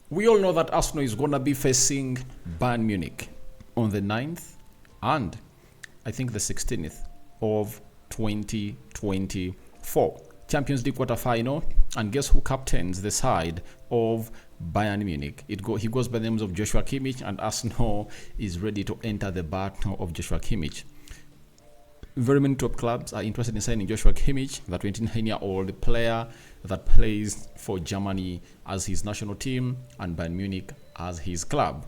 We all know that Arsenal is going to be facing Bayern Munich on the 9th and I think the 16th of 2024 Champions League quarterfinal. And guess who captains the side of Bayern Munich? He goes by the names of Joshua Kimmich, and Arsenal is ready to enter the battle of Joshua Kimmich. Very many top clubs are interested in signing Joshua Kimmich, the 29-year-old player that plays for Germany as his national team and Bayern Munich as his club.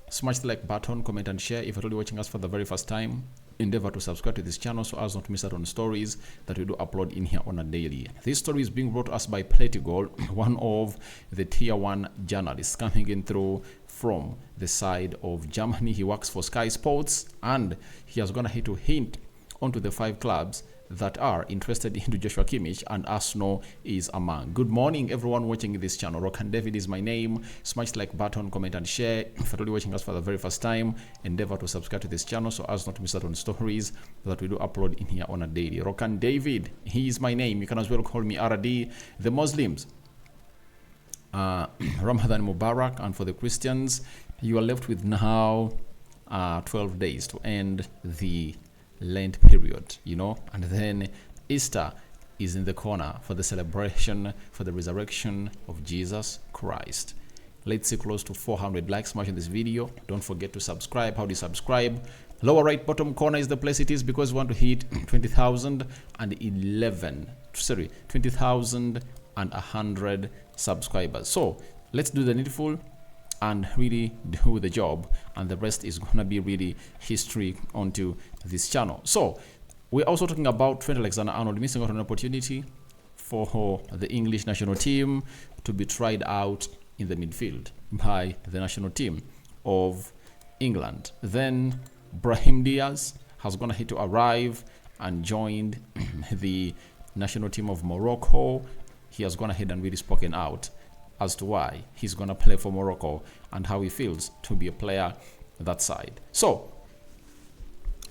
Smash the like button, comment and share. If you're only watching us for the very first time, endeavor to subscribe to this channel so as not to miss out on stories that we do upload in here on a daily. This story is being brought to us by Platigol, one of the tier 1 journalists coming in through from the side of Germany. He works for Sky Sports and he has gone ahead to hint onto the 5 clubs that are interested into Joshua Kimmich, and Arsenal is among. Good morning, everyone watching this channel. Rokani is my name. Smash the like button, comment and share. If you're only watching us for the very first time, endeavor to subscribe to this channel so as not to miss out on stories that we do upload in here on a daily. Rokani, he is my name. You can as well call me RD. The Muslims, Ramadan Mubarak, and for the Christians, you are left with now 12 days to end the Lent period, and then Easter is in the corner for the celebration for the resurrection of Jesus Christ. Let's see close to 400 likes. Smash in this video. Don't forget to subscribe. How do you subscribe? Lower right bottom corner is the place it is, because we want to hit 20,100 subscribers. So let's do the needful and really do the job, and the rest is gonna be really history onto this channel. So we're also talking about Trent Alexander-Arnold missing out on an opportunity for the English national team to be tried out in the midfield by the national team of England. Then Brahim Diaz has gone ahead to arrive and joined the national team of Morocco. He has gone ahead and really spoken out as to why he's going to play for Morocco and how he feels to be a player that side. So,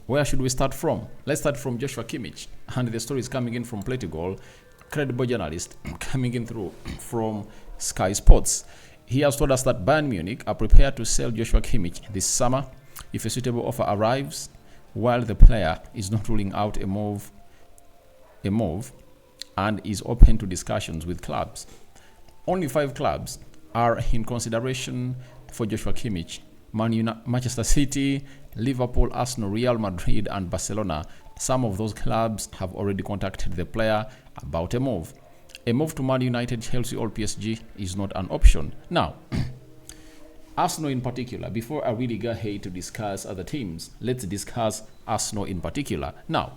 where should we start from? Let's start from Joshua Kimmich. And the story is coming in from Platigol, credible journalist coming in through from Sky Sports. He has told us that Bayern Munich are prepared to sell Joshua Kimmich this summer if a suitable offer arrives, while the player is not ruling out a move and is open to discussions with clubs. Only 5 clubs are in consideration for Joshua Kimmich: Manchester City, Liverpool, Arsenal, Real Madrid, and Barcelona. Some of those clubs have already contacted the player about a move. A move to Man United, Chelsea, or PSG is not an option. Now, Arsenal in particular, before I really go ahead to discuss other teams, let's discuss Arsenal in particular. Now,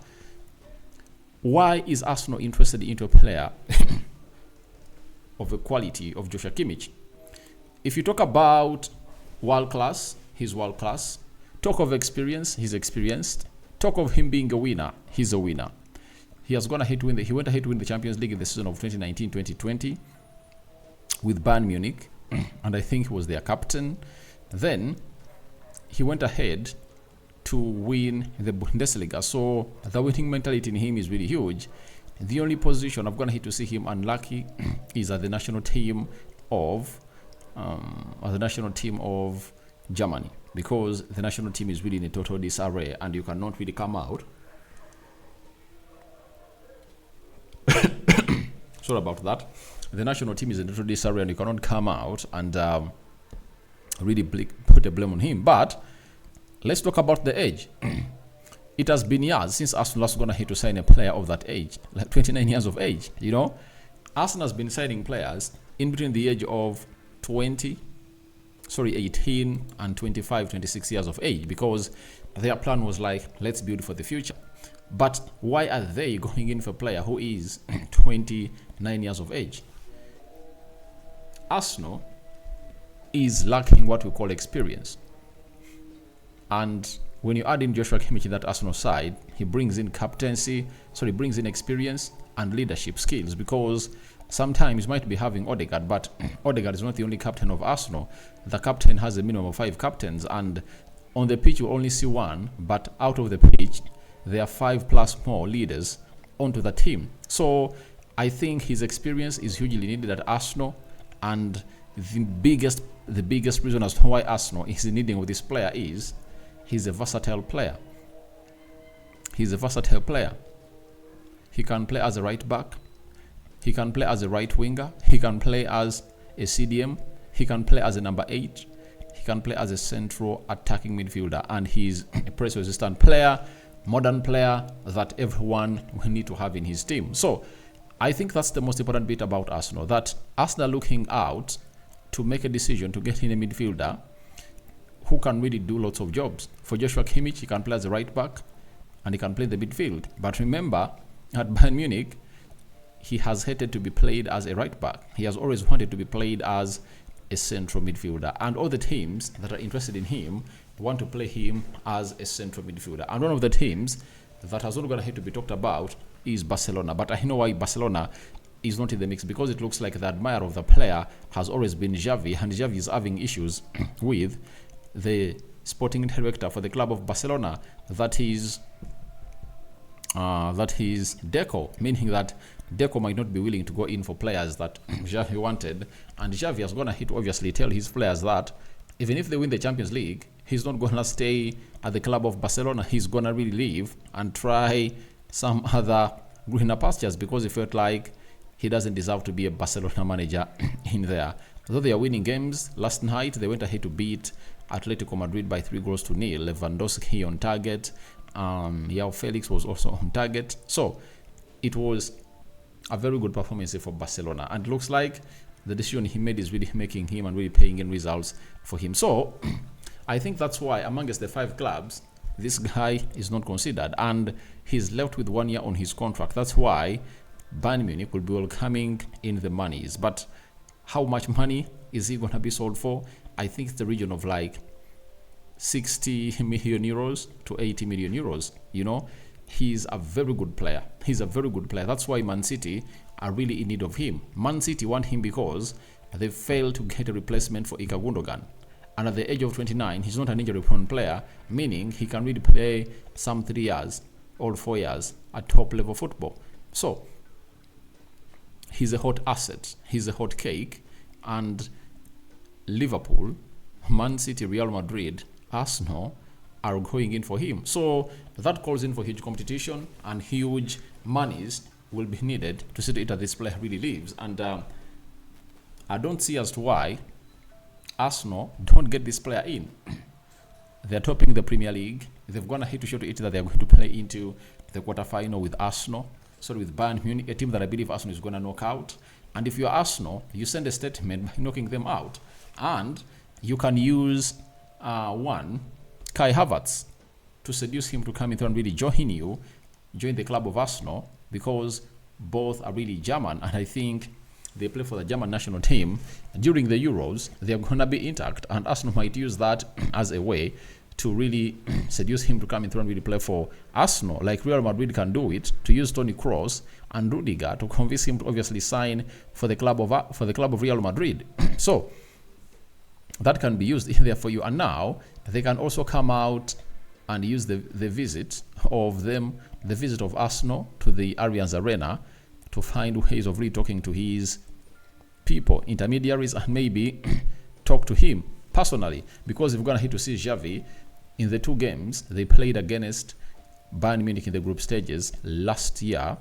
why is Arsenal interested into a player of the quality of Joshua Kimmich? If you talk about world class, he's world class. Talk of experience, he's experienced. Talk of him being a winner, he's a winner. He went ahead to win the Champions League in the season of 2019-2020 with Bayern Munich, and I think he was their captain. Then he went ahead to win the Bundesliga, so the winning mentality in him is really huge. The only position I've gone ahead to see him unlucky is at the national team of Germany, because the national team is really in a total disarray and you cannot really come out. Sorry about that. The national team is in a total disarray and you cannot come out and really put a blame on him. But let's talk about the age. It has been years since Arsenal has gone ahead to sign a player of that age, like 29 years of age. Arsenal has been signing players in between the age of 18 and 25, 26 years of age, because their plan was like, let's build for the future. But why are they going in for a player who is 29 years of age? Arsenal is lacking what we call experience. And when you add in Joshua Kimmich in that Arsenal side, he brings in brings in experience and leadership skills, because sometimes you might be having Odegaard, but Odegaard is not the only captain of Arsenal. The captain has a minimum of 5 captains, and on the pitch you only see 1, but out of the pitch there are 5+ more leaders onto the team. So I think his experience is hugely needed at Arsenal, and the biggest reason as to why Arsenal is in needing of this player is he's a versatile player. He's a versatile player. He can play as a right back. He can play as a right winger. He can play as a CDM. He can play as a number 8. He can play as a central attacking midfielder. And he's a press-resistant player, modern player that everyone will need to have in his team. So I think that's the most important bit about Arsenal, that Arsenal are looking out to make a decision to get in a midfielder who can really do lots of jobs. For Joshua Kimmich, he can play as a right back and he can play the midfield. But remember, at Bayern Munich, he has hated to be played as a right back. He has always wanted to be played as a central midfielder. And all the teams that are interested in him want to play him as a central midfielder. And one of the teams that has not going to have to be talked about is Barcelona. But I know why Barcelona is not in the mix, because it looks like the admirer of the player has always been Xavi, and Xavi is having issues with the sporting director for the club of Barcelona, that is Deco, meaning that Deco might not be willing to go in for players that Xavi wanted, and Xavi has gonna hit obviously tell his players that even if they win the Champions League, he's not gonna stay at the club of Barcelona. He's gonna really leave and try some other greener pastures, because he felt like he doesn't deserve to be a Barcelona manager in there. Though they are winning games, last night they went ahead to beat Atletico Madrid by 3-0. Lewandowski on target. João Felix was also on target. So it was a very good performance for Barcelona, and it looks like the decision he made is really making him and really paying in results for him. So I think that's why amongst the 5 clubs, this guy is not considered, and he's left with 1 year on his contract. That's why Bayern Munich will be welcoming in the monies. But how much money is he going to be sold for? I think it's the region of like 60 million euros to 80 million euros. You know, he's a very good player. He's a very good player. That's why Man City are really in need of him. Man City want him because they failed to get a replacement for Ilkay Gundogan. And at the age of 29, he's not an injury-prone player, meaning he can really play some 3 years or 4 years at top-level football. So he's a hot asset. He's a hot cake. And Liverpool, Man City, Real Madrid, Arsenal are going in for him. So that calls in for huge competition, and huge monies will be needed to see that this player really leaves. And I don't see as to why Arsenal don't get this player in. They're topping the Premier League. They've gone ahead to show to it that they're going to play into the quarterfinal with Arsenal. So with Bayern Munich, a team that I believe Arsenal is going to knock out. And if you're Arsenal, you send a statement by knocking them out. And you can use Kai Havertz to seduce him to come in and really join the club of Arsenal, because both are really German, and I think they play for the German national team during the Euros. They're going to be intact, and Arsenal might use that as a way to really seduce him to come in and really play for Arsenal, like Real Madrid can do it, to use Toni Kroos and Rudiger to convince him to obviously sign for the club of Real Madrid. So that can be used in there for you. And now they can also come out and use the visit of Arsenal to the Allianz Arena to find ways of really talking to his people, intermediaries, and maybe talk to him personally, because we're going to hit to see Xavi in the 2 games they played against Bayern Munich in the group stages last year.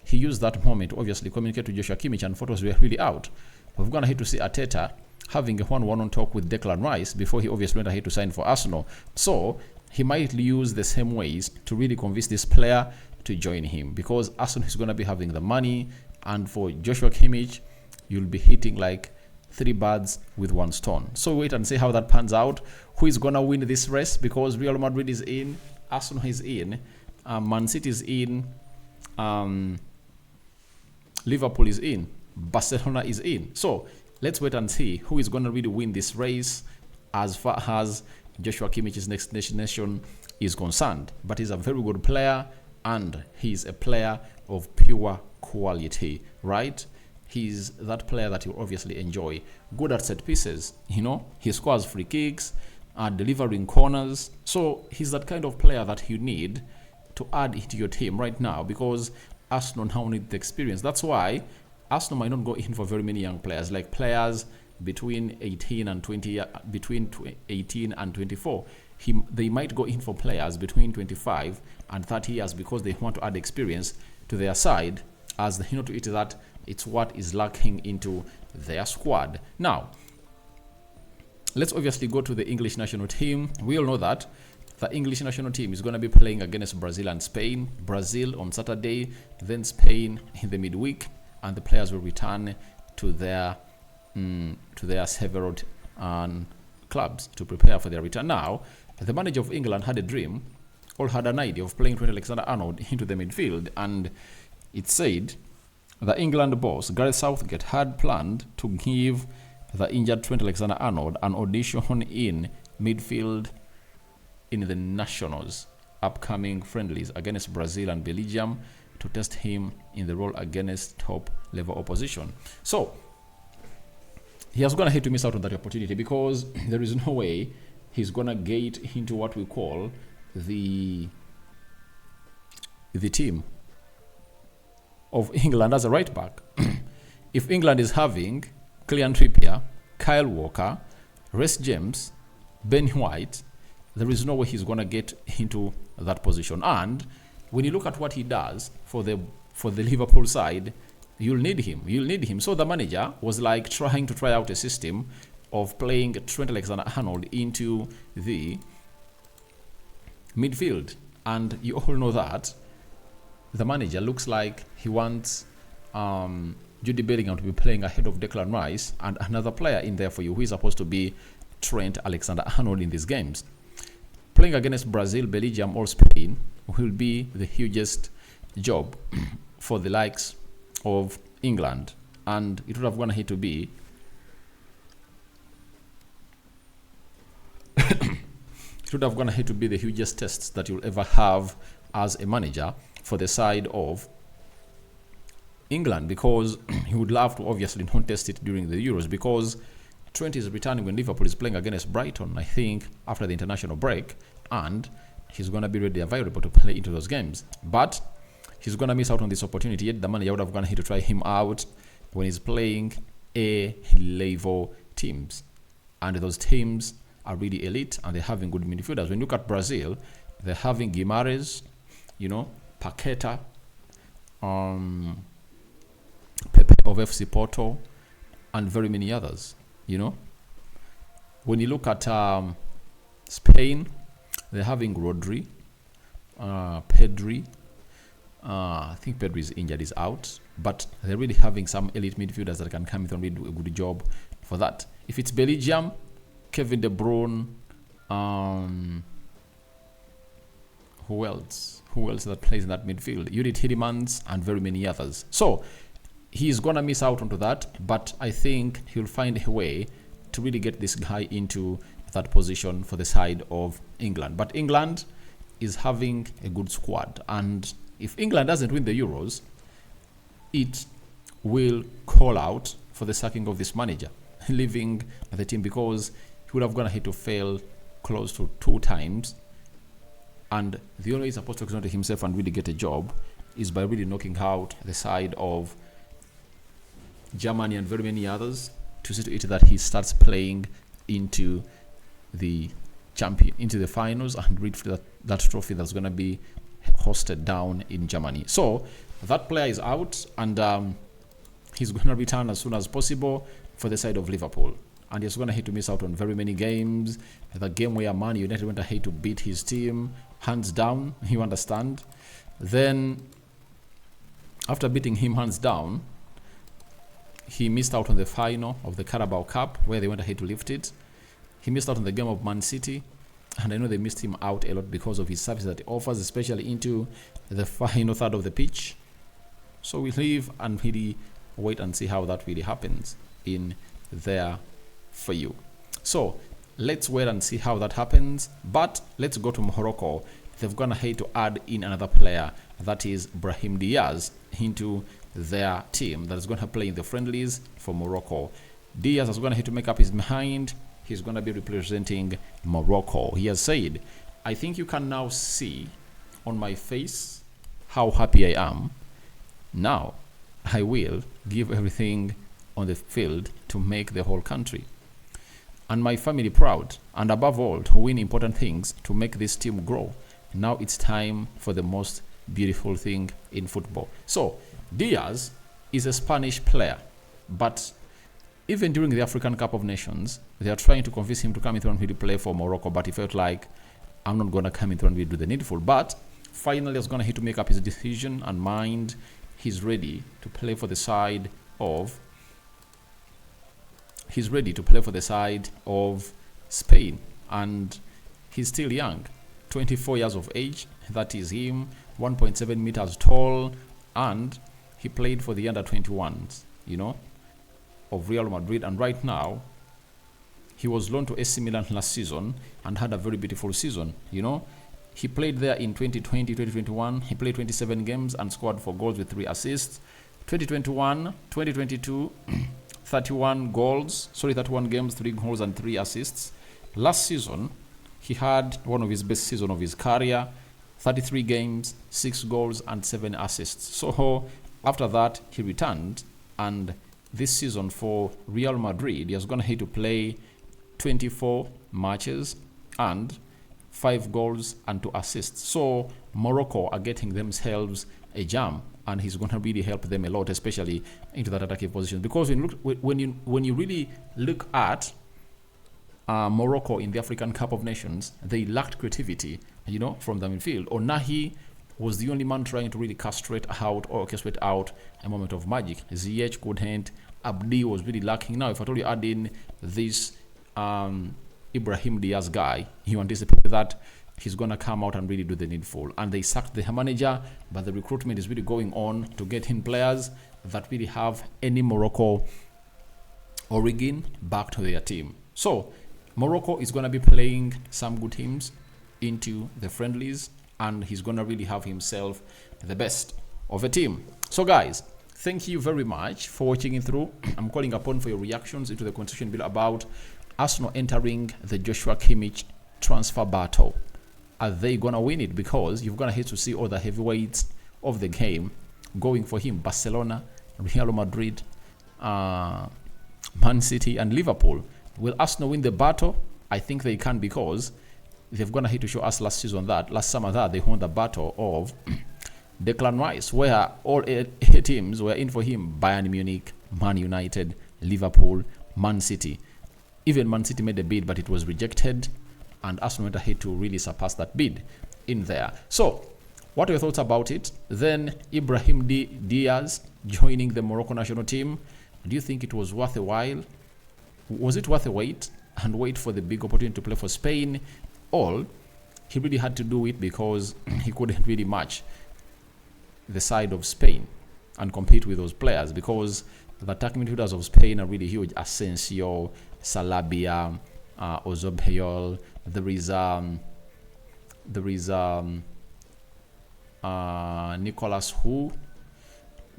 He used that moment to obviously communicate to Joshua Kimmich, and photos were really out. We're going to hit to see Arteta having a one-on-one talk with Declan Rice before he obviously went ahead to sign for Arsenal. So he might use the same ways to really convince this player to join him, because Arsenal is going to be having the money, and for Joshua Kimmich, you'll be hitting like 3 birds with 1 stone. So wait and see how that pans out. Who is going to win this race? Because Real Madrid is in, Arsenal is in, Man City is in, Liverpool is in, Barcelona is in. So let's wait and see who is going to really win this race as far as Joshua Kimmich's next destination is concerned. But he's a very good player, and he's a player of pure quality, right? He's that player that you obviously enjoy. Good at set pieces, you know. He scores free kicks, delivering corners. So he's that kind of player that you need to add into your team right now, because Arsenal now need the experience. That's why Arsenal might not go in for very many young players, like players between 18 and 20, between 18 and 24. They might go in for players between 25 and 30 years because they want to add experience to their side, as they know to it that it's what is lacking into their squad. Now, let's obviously go to the English national team. We all know that the English national team is going to be playing against Brazil and Spain. Brazil on Saturday, then Spain in the midweek, and the players will return to their several clubs to prepare for their return. Now, the manager of England had a dream, or had an idea of playing Trent Alexander-Arnold into the midfield, and it said the England boss, Gareth Southgate, had planned to give the injured Trent Alexander-Arnold an audition in midfield in the Nationals' upcoming friendlies against Brazil and Belgium to test him in the role against top-level opposition. So, he has gonna hate to miss out on that opportunity, because there is no way he's gonna get into what we call the team of England as a right back. If England is having Kylian Trippier, Kyle Walker, Reece James, Ben White, there is no way he's gonna get into that position. And when you look at what he does for the Liverpool side, you'll need him. So the manager was like trying to try out a system of playing Trent Alexander-Arnold into the midfield. And you all know that the manager looks like he wants Jude Bellingham to be playing ahead of Declan Rice and another player in there for you who is supposed to be Trent Alexander-Arnold in these games. Playing against Brazil, Belgium, or Spain will be the hugest job for the likes of England, and it would have gone ahead to be the hugest tests that you'll ever have as a manager for the side of England, because he would love to obviously not test it during the Euros, because Trent is returning when Liverpool is playing against Brighton, I think, after the international break, and he's going to be ready available to play into those games. But he's going to miss out on this opportunity. Yet the manager would have gone here to try him out when he's playing A-level teams. And those teams are really elite, and they're having good midfielders. When you look at Brazil, they're having Guimarães, Paqueta, Pepe of FC Porto, and very many others. When you look at Spain, they're having Rodri, Pedri. I think Pedri is injured, is out, but they're really having some elite midfielders that can come in and do a good job for that. If it's Belgium, Kevin De Bruyne, who else that plays in that midfield? Judith Hidemans and very many others. So he's gonna miss out onto that, but I think he'll find a way to really get this guy into that position for the side of England. But England is having a good squad, and if England doesn't win the Euros, it will call out for the sacking of this manager, leaving the team, because he would have gone ahead to fail close to 2 times, and the only way he's supposed to concentrate himself and really get a job is by really knocking out the side of Germany and very many others, to see to it that he starts playing into the finals and reach that trophy that's going to be hosted down in Germany. So that player is out, and he's going to return as soon as possible for the side of Liverpool, and he's going to hate to miss out on very many games. The game where Man United went ahead to beat his team hands down, you understand. Then after beating him hands down, he missed out on the final of the Carabao Cup where they went ahead to lift it. He missed out on the game of Man City, and I know they missed him out a lot because of his service that he offers, especially into the final third of the pitch. So we leave and really wait and see how that really happens in there for you. So let's wait and see how that happens. But let's go to Morocco. They've gone ahead to add in another player, that is Brahim Diaz, into their team that is going to play in the friendlies for Morocco. Diaz is going to have to make up his mind. He's going to be representing Morocco. He has said, I think you can now see on my face how happy I am. Now I will give everything on the field to make the whole country and my family proud, and above all, to win important things to make this team grow. Now it's time for the most beautiful thing in football. So, Diaz is a Spanish player, but even during the African Cup of Nations, they are trying to convince him to come into and really play for Morocco, but he felt like, I'm not going to come into and really do the needful. But finally, he's going to have to make up his decision and mind. He's ready to play for the side of Spain, and he's still young, 24 years of age. That is him, 1.7 meters tall, and he played for the under-21s, of Real Madrid. And right now, he was loaned to AC Milan last season and had a very beautiful season. He played there in 2020, 2021. He played 27 games and scored 4 goals with 3 assists. 2021, 2022. 31 games, 3 goals and 3 assists. Last season, he had one of his best seasons of his career, 33 games, 6 goals and 7 assists. So after that, he returned, and this season for Real Madrid, he is going to have to play 24 matches and 5 goals and 2 assists. So Morocco are getting themselves a jam, and he's going to really help them a lot, especially into that attacking position. Because when you really look at Morocco in the African Cup of Nations, they lacked creativity, from the midfield. Onahi was the only man trying to really castrate out or orchestrate out a moment of magic. Ziyech couldn't. Abdi was really lacking. Now, if I told you add in this Brahim Diaz guy, you anticipate that he's going to come out and really do the needful. And they sacked the manager, but the recruitment is really going on to get in players that really have any Morocco origin back to their team. So Morocco is going to be playing some good teams into the friendlies, and he's going to really have himself the best of a team. So guys, thank you very much for watching it through. I'm calling upon for your reactions into the conversation below about Arsenal entering the Joshua Kimmich transfer battle. Are they going to win it? Because you're going to have to see all the heavyweights of the game going for him. Barcelona, Real Madrid, Man City and Liverpool. Will Arsenal win the battle? I think they can, because they've going to have to show us last summer that they won the battle of Declan Rice, where all 8 teams were in for him. Bayern Munich, Man United, Liverpool, Man City. Even Man City made a bid, but it was rejected, and Arsenal went ahead to really surpass that bid in there. So, what are your thoughts about it? Then Brahim Diaz joining the Morocco national team. Do you think it was worth a while? Was it worth a wait for the big opportunity to play for Spain? Or he really had to do it because he couldn't really match the side of Spain and compete with those players, because the attacking midfielders of Spain are really huge. Asensio, Salabia, Ozobeyol. There is Nicolas who.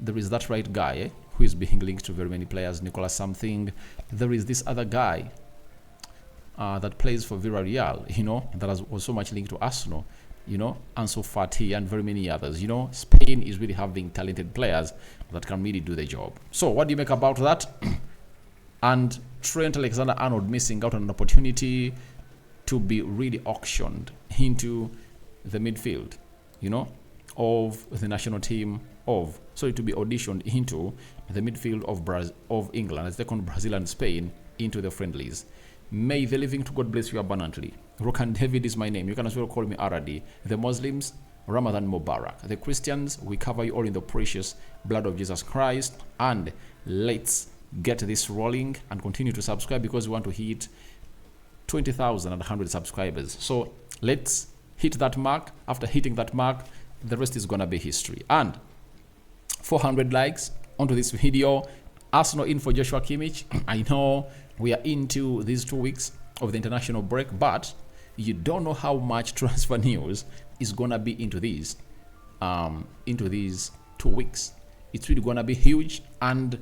There is that right guy who is being linked to very many players, Nicolas something. There is this other guy that plays for Villarreal, that was so much linked to Arsenal, Ansu Fati and very many others. Spain is really having talented players that can really do the job. So what do you make about that? And Trent Alexander-Arnold missing out on an opportunity to be really auctioned into the midfield, of the national team to be auditioned into the midfield of England as they con Brazil and Spain into the friendlies. May the living to God bless you abundantly. Rokani David is my name. You can as well call me Aradi. The Muslims, Ramadan Mubarak. The Christians, we cover you all in the precious blood of Jesus Christ. And let's get this rolling and continue to subscribe, because we want to hit 20,100 subscribers. So let's hit that mark. After hitting that mark, the rest is gonna be history. And 400 likes onto this video. Arsenal in for Joshua Kimmich. I know we are into these 2 weeks of the international break, but you don't know how much transfer news is gonna be into these 2 weeks. It's really gonna be huge, and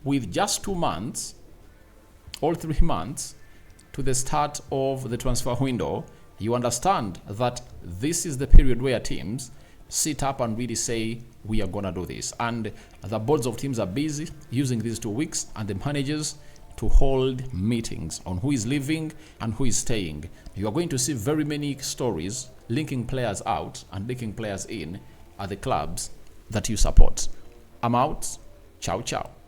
with just 2 months, all 3 months to the start of the transfer window, you understand that this is the period where teams sit up and really say, we are going to do this. And the boards of teams are busy using these 2 weeks, and the managers to hold meetings on who is leaving and who is staying. You are going to see very many stories linking players out and linking players in at the clubs that you support. I'm out. Ciao, ciao.